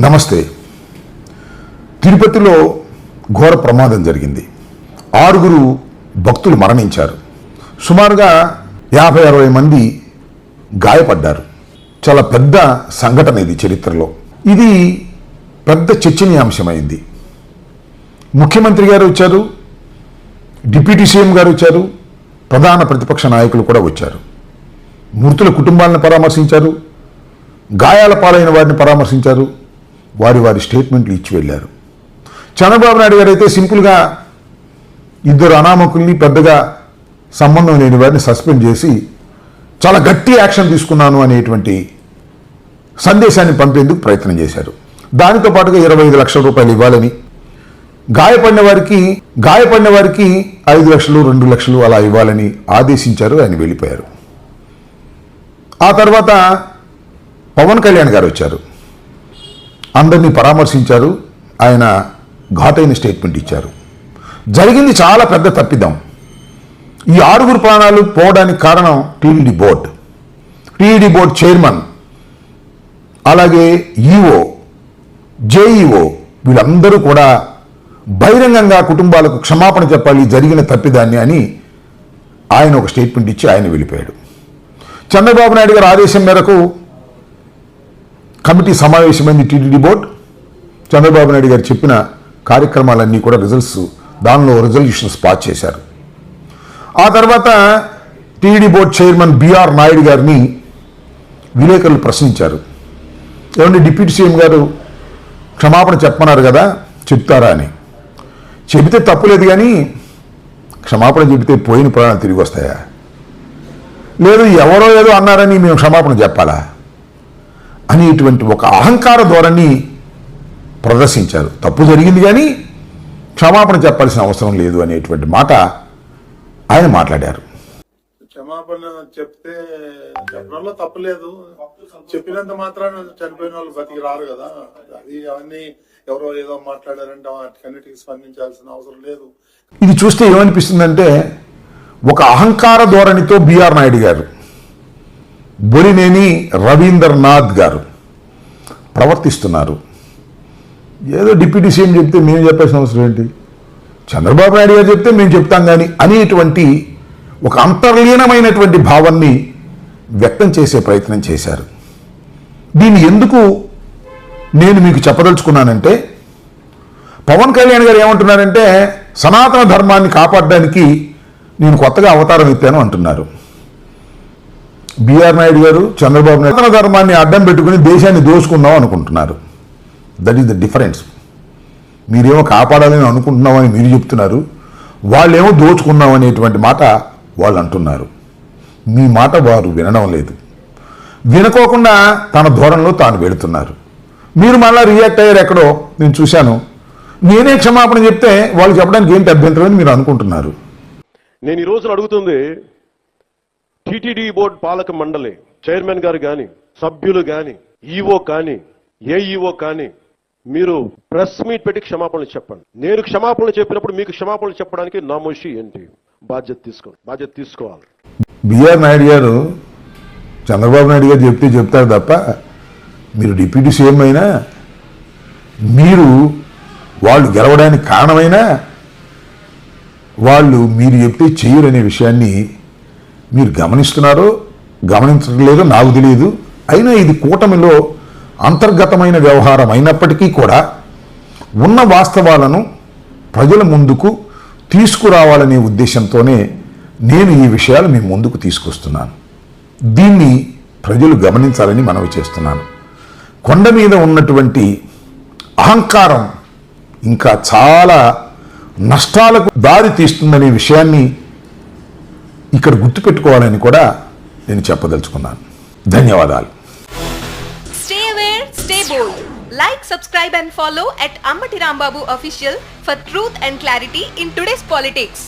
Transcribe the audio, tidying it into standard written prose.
నమస్తే. తిరుపతిలో ఘోర ప్రమాదం జరిగింది. 6 భక్తులు మరణించారు. సుమారుగా 50-60 మంది గాయపడ్డారు. చాలా పెద్ద సంఘటన ఇది చరిత్రలో. ఇది పెద్ద చర్చనీయాంశమైంది. ముఖ్యమంత్రి గారు వచ్చారు, డిప్యూటీ సీఎం గారు వచ్చారు, ప్రధాన ప్రతిపక్ష నాయకులు కూడా వచ్చారు. మృతుల కుటుంబాలను పరామర్శించారు, గాయాల పాలైన వారిని పరామర్శించారు, వారి స్టేట్మెంట్లు ఇచ్చి వెళ్ళారు. చంద్రబాబు నాయుడు గారు అయితే సింపుల్గా 2 అనామకుల్ని, పెద్దగా సంబంధం లేని వారిని సస్పెండ్ చేసి చాలా గట్టి యాక్షన్ తీసుకున్నాను అనేటువంటి సందేశాన్ని పంపేందుకు ప్రయత్నం చేశారు. దానితో పాటుగా 25 లక్షల రూపాయలు ఇవ్వాలని, గాయపడిన వారికి 5 లక్షలు 2 లక్షలు అలా ఇవ్వాలని ఆదేశించారు. ఆయన వెళ్ళిపోయారు. ఆ తర్వాత పవన్ కళ్యాణ్ గారు వచ్చారు, అందరినీ పరామర్శించారు. ఆయన ఘాటైన స్టేట్మెంట్ ఇచ్చారు. జరిగింది చాలా పెద్ద తప్పిదం. ఈ 6 ప్రాణాలు పోవడానికి కారణం టీటీడీ బోర్డు చైర్మన్, అలాగే ఈఓ, జేఈఓ వీళ్ళందరూ కూడా బహిరంగంగా కుటుంబాలకు క్షమాపణ చెప్పాలి జరిగిన తప్పిదాన్ని అని ఆయన ఒక స్టేట్మెంట్ ఇచ్చి ఆయన వెళ్ళిపోయాడు. చంద్రబాబు నాయుడు గారి ఆదేశం మేరకు కమిటీ సమావేశమైంది టీటీడీ బోర్డు. చంద్రబాబు నాయుడు గారు చెప్పిన కార్యక్రమాలన్నీ కూడా దానిలో రిజల్యూషన్స్ పాస్ చేశారు. ఆ తర్వాత TTD board chairman BR Naidu గారిని విలేకరులు ప్రశ్నించారు. ఏమంటే డిప్యూటీ సీఎం గారు క్షమాపణ చెప్పమన్నారు కదా, చెప్తారా అని. చెబితే తప్పులేదు, కానీ క్షమాపణ చెబితే పోయిన ప్రాణాలు తిరిగి వస్తాయా? లేదు ఎవరో ఏదో అన్నారని మేము క్షమాపణ చెప్పాలా అనేటువంటి ఒక అహంకార ధోరణి ప్రదర్శించారు. తప్పు జరిగింది కానీ క్షమాపణ చెప్పాల్సిన అవసరం లేదు అనేటువంటి మాట ఆయన మాట్లాడారు. క్షమాపణ చెప్తే చెప్పడంలో తప్పు లేదు, చెప్పినంత మాత్రాన చనిపోయిన వాళ్ళు బతికి రారు కదా. అది అవన్నీ ఎవరో ఏదో మాట్లాడారంటే వాటికన్నిటికీ స్పందించాల్సిన అవసరం లేదు. ఇది చూస్తే ఏమనిపిస్తుందంటే, ఒక అహంకార ధోరణితో బిఆర్ నాయుడు గారు, బొలినేని రవీంద్రనాథ్ గారు ప్రవర్తిస్తున్నారు. ఏదో డిప్యూటీ సీఎం చెప్తే మేము చెప్పాల్సిన అవసరం ఏంటి, చంద్రబాబు నాయుడు గారు చెప్తే మేము చెప్తాం కానీ అనేటువంటి ఒక అంతర్లీనమైనటువంటి భావాన్ని వ్యక్తం చేసే ప్రయత్నం చేశారు. దీన్ని ఎందుకు నేను మీకు చెప్పదలుచుకున్నానంటే, పవన్ కళ్యాణ్ గారు ఏమంటున్నారంటే, సనాతన ధర్మాన్ని కాపాడడానికి నేను కొత్తగా అవతారం ఎత్తాను అంటున్నారు. బిఆర్ నాయుడు గారు, చంద్రబాబు నాయుడు సనాతన ధర్మాన్ని అడ్డం పెట్టుకుని దేశాన్ని దోచుకుందాం అనుకుంటున్నారు. That is the difference. మీరేమో కాపాడాలని అనుకుంటున్నామని మీరు చెప్తున్నారు, వాళ్ళేమో దోచుకుందాం అనేటువంటి మాట వాళ్ళు అంటున్నారు. మీ మాట వారు వినడం లేదు. వినుకోకుండా తన ధోరణిలో తాను వెళుతున్నారు. మీరు మళ్ళీ రియాక్ట్ అయ్యారు ఎక్కడో నేను చూశాను. నేనే క్షమాపణ చెప్తే వాళ్ళు చెప్పడానికి ఏంటి అభ్యంతరం అని మీరు అనుకుంటున్నారు. నేను ఈ రోజున అడుగుతుంది, టీటీడీ బోర్డు పాలక మండలి చైర్మన్ గారు కానీ, సభ్యులు కానీ, ఈఓ కానీ, ఏఈఓ కానీ, మీరు ప్రెస్ మీట్ పెట్టి క్షమాపణలు చెప్పండి. నేను క్షమాపణలు చెప్పినప్పుడు మీకు క్షమాపణలు చెప్పడానికి నామోషి ఏంటి? బాధ్యత తీసుకోవాలి. బిఆర్ నాయుడు గారు చంద్రబాబు నాయుడు గారు చెప్తే చెప్తారు తప్ప, మీరు డిప్యూటీ సీఎం అయినా, మీరు వాళ్ళు గెలవడానికి కారణమైనా వాళ్ళు మీరు చెప్తే చెయ్యరనే విషయాన్ని మీరు గమనిస్తున్నారో గమనించట్లేదో నాకు తెలియదు. అయినా ఇది కూటమిలో అంతర్గతమైన వ్యవహారం అయినప్పటికీ కూడా ఉన్న వాస్తవాలను ప్రజల ముందుకు తీసుకురావాలనే ఉద్దేశంతోనే నేను ఈ విషయాలు మీ ముందుకు తీసుకొస్తున్నాను. దీన్ని ప్రజలు గమనించాలని మనవి చేస్తున్నాను. కొండ మీద ఉన్నటువంటి అహంకారం ఇంకా చాలా నష్టాలకు దారి తీస్తుందనే విషయాన్ని ఇక్కడ గుర్తుపెట్టుకోవాలని కూడా నేను చెప్పదలుచుకున్నాను. ధన్యవాదాలు. Stay aware, stay bold. Like, subscribe and follow at Ambati Rambabu Official for truth and clarity in today's politics.